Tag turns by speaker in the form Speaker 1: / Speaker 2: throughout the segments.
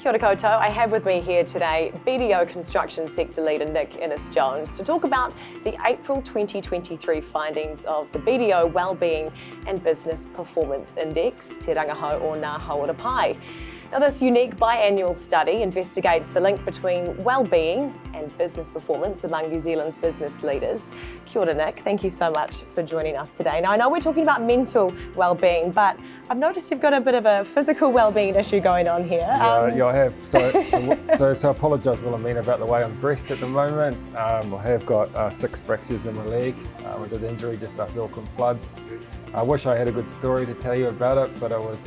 Speaker 1: Kia ora koutou. I have with me here today BDO Construction Sector Leader Nick Innes-Jones to talk about the April 2023 findings of the BDO Wellbeing and Business Performance Index, Te Rangahau o Ngā Hauora Pai. Now, this unique biannual study investigates the link between well-being and business performance among New Zealand's business leaders. Kia ora, Nick. Thank you so much for joining us today. Now, I know we're talking about mental well-being, but I've noticed you've got a bit of a physical well-being issue going on here.
Speaker 2: Yeah, I have. So I apologise, Wilhelmina, about the way I'm dressed at the moment. I have got 6 fractures in my leg. I did injury just after the Auckland floods. I wish I had a good story to tell you about it, but it was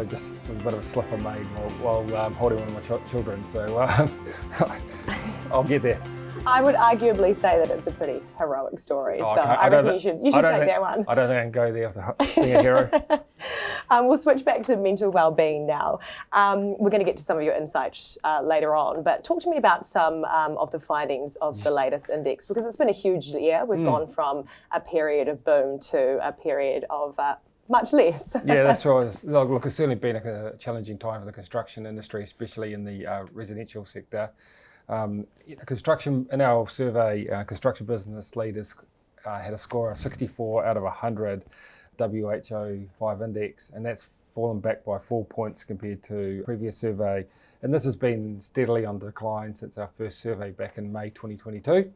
Speaker 2: just a bit of a slip I made while holding one of my children. So I'll get there.
Speaker 1: I would arguably say that it's a pretty heroic story, so I reckon you should take that one.
Speaker 2: I don't think I can go there after being a hero.
Speaker 1: We'll switch back to mental well-being now. We're going to get to some of your insights later on, but talk to me about some of the findings of the latest index, because it's been a huge year. We've gone from a period of boom to a period of much less.
Speaker 2: Yeah, that's right. Look, it's certainly been a challenging time for the construction industry, especially in the residential sector. Construction, in our survey, construction business leaders had a score of 64 out of 100 WHO 5 index, and that's fallen back by 4 points compared to the previous survey. And this has been steadily on decline since our first survey back in May 2022.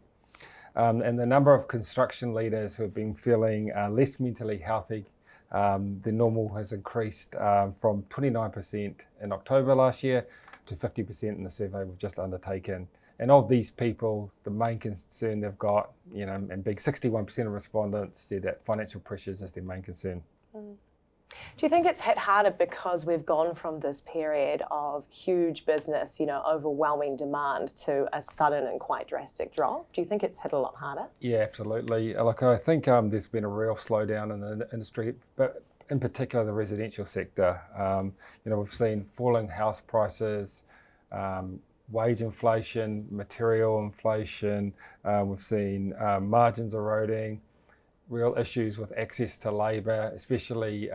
Speaker 2: And the number of construction leaders who have been feeling less mentally healthy than normal has increased from 29% in October last year to 50% in the survey we've just undertaken. And of these people, the main concern they've got, and big 61% of respondents said that financial pressures is their main concern.
Speaker 1: Do you think it's hit harder because we've gone from this period of huge business, overwhelming demand, to a sudden and quite drastic drop? Do you think it's hit a lot harder?
Speaker 2: Yeah, absolutely. Look, I think there's been a real slowdown in the industry, but in particular the residential sector. We've seen falling house prices, wage inflation, material inflation. We've seen margins eroding, real issues with access to labour, especially,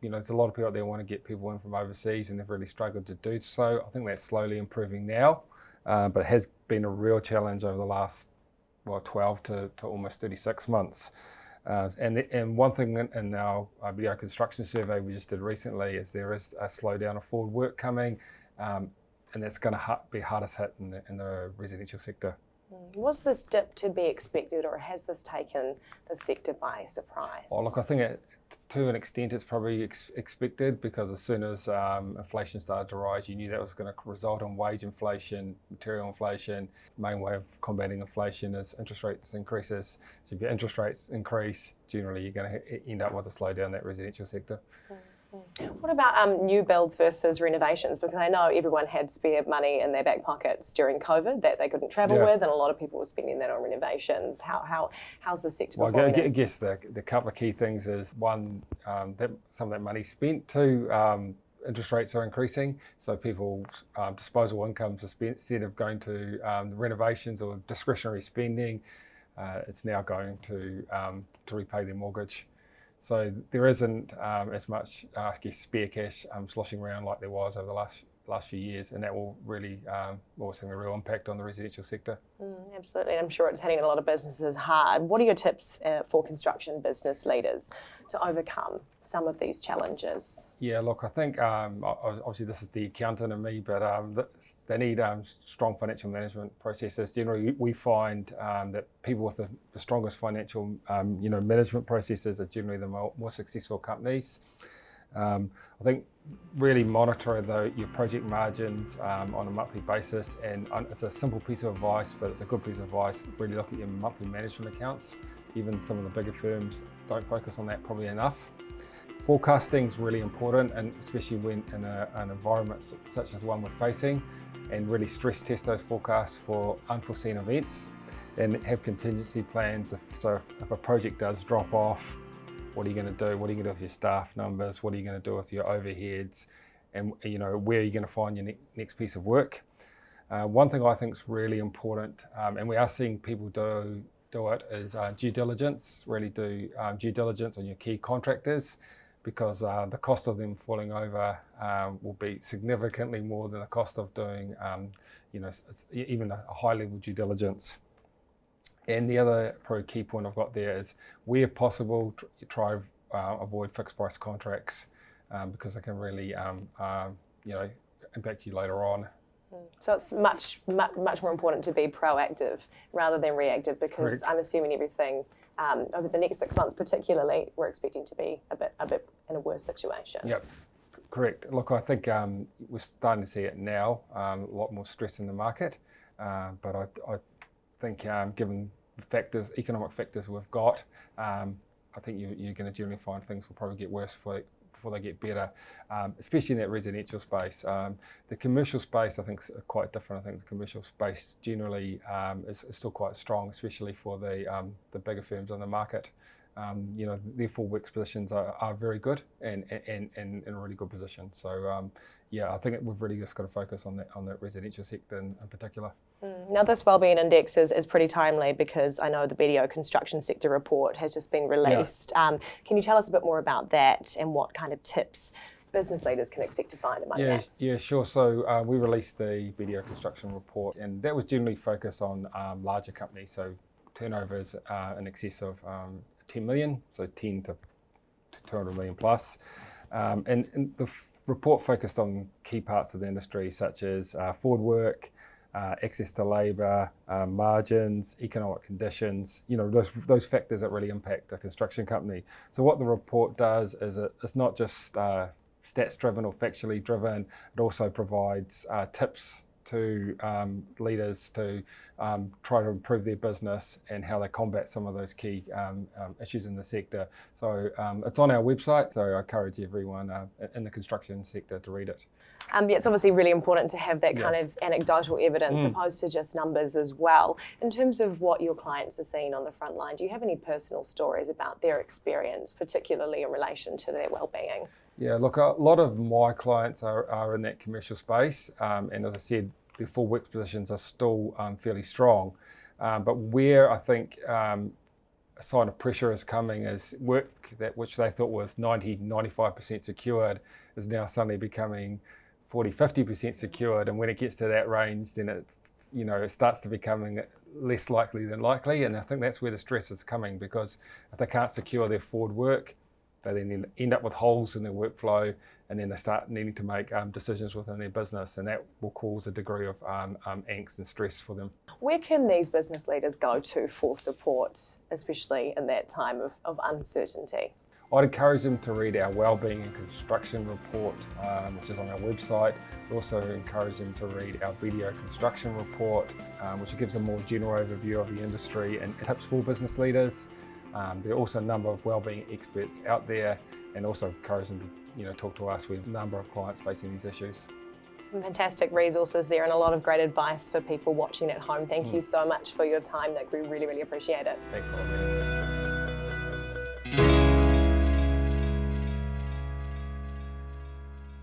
Speaker 2: there's a lot of people out there who want to get people in from overseas and they've really struggled to do so. I think that's slowly improving now, but it has been a real challenge over the last 12 to almost 36 months. And one thing in our BDO construction survey we just did recently is there is a slowdown of forward work coming, and that's going to be hardest hit in the residential sector.
Speaker 1: Was this dip to be expected, or has this taken the sector by surprise?
Speaker 2: Oh, look, I think to an extent it's probably expected, because as soon as inflation started to rise, you knew that was going to result in wage inflation, material inflation. The main way of combating inflation is interest rates increases. So if your interest rates increase, generally you're going to end up with a slowdown in that residential sector.
Speaker 1: What about new builds versus renovations? Because I know everyone had spare money in their back pockets during COVID that they couldn't travel with, and a lot of people were spending that on renovations. How's the sector performing?
Speaker 2: I guess the couple of key things is, one, that some of that money spent. Two, interest rates are increasing, so people's disposable incomes, instead of going to renovations or discretionary spending, it's now going to repay their mortgage. So there isn't as much, spare cash sloshing around like there was over the last few years, and that will really always have a real impact on the residential sector.
Speaker 1: Absolutely, and I'm sure it's hitting a lot of businesses hard. What are your tips for construction business leaders to overcome some of these challenges? Yeah,
Speaker 2: look, I think obviously this is the accountant in me, but they need strong financial management processes. Generally, we find that people with the strongest financial management processes are generally the more successful companies. I think really monitor your project margins on a monthly basis, and it's a simple piece of advice, but it's a good piece of advice. Really look at your monthly management accounts. Even some of the bigger firms don't focus on that probably enough. Forecasting is really important, and especially when in an environment such as the one we're facing, and really stress test those forecasts for unforeseen events, and have contingency plans. If a project does drop off, what are you going to do? What are you going to do with your staff numbers? What are you going to do with your overheads? And where are you going to find your next piece of work? One thing I think is really important, and we are seeing people do it, is due diligence. Really do due diligence on your key contractors. because the cost of them falling over will be significantly more than the cost of doing, even a high-level due diligence. And the other probably key point I've got there is, where possible, try avoid fixed price contracts because they can really, impact you later on.
Speaker 1: So it's much more important to be proactive rather than reactive, because
Speaker 2: Correct.
Speaker 1: I'm assuming everything over the next 6 months particularly, we're expecting to be a bit in a worse situation.
Speaker 2: Yep, correct. Look, I think we're starting to see it now, a lot more stress in the market, but I think given the factors, economic factors we've got, I think you're going to generally find things will probably get worse before they get better, especially in that residential space. The commercial space, I think, is quite different. I think the commercial space generally is still quite strong, especially for the bigger firms on the market. Their full works positions are very good and in a really good position. So I think we've really just got to focus on that residential sector in particular.
Speaker 1: Now, this Wellbeing Index is pretty timely, because I know the BDO Construction Sector Report has just been released. Can you tell us a bit more about that and what kind of tips business leaders can expect to find among that?
Speaker 2: Yeah, sure. So we released the BDO Construction Report, and that was generally focused on larger companies, so turnovers in excess of 10 million, so 10 to 200 million plus. And the report focused on key parts of the industry, such as forward work, access to labour, margins, economic conditions, those factors that really impact a construction company. So what the report does is it's not just stats driven or factually driven, it also provides tips to leaders to try to improve their business and how they combat some of those key issues in the sector. So it's on our website, so I encourage everyone in the construction sector to read it.
Speaker 1: It's obviously really important to have that kind of anecdotal evidence opposed to just numbers as well. In terms of what your clients are seeing on the front line, do you have any personal stories about their experience, particularly in relation to their wellbeing?
Speaker 2: Yeah, look, a lot of my clients are in that commercial space, and as I said, their full work positions are still fairly strong. But where I think a sign of pressure is coming is work which they thought was 90-95% secured is now suddenly becoming 40-50% secured, and when it gets to that range, then it starts to becoming less likely than likely, and I think that's where the stress is coming, because if they can't secure their forward work, they then end up with holes in their workflow, and then they start needing to make decisions within their business, and that will cause a degree of angst and stress for them.
Speaker 1: Where can these business leaders go to for support, especially in that time of uncertainty?
Speaker 2: I'd encourage them to read our Wellbeing and Construction Report, which is on our website. We also encourage them to read our BDO Construction Report, which gives a more general overview of the industry and tips for business leaders. There are also a number of wellbeing experts out there, and also encourage them to talk to us. We have a number of clients facing these issues.
Speaker 1: Some fantastic resources there and a lot of great advice for people watching at home. Thank you so much for your time, Nick. We really, really appreciate it.
Speaker 2: Thanks for having me.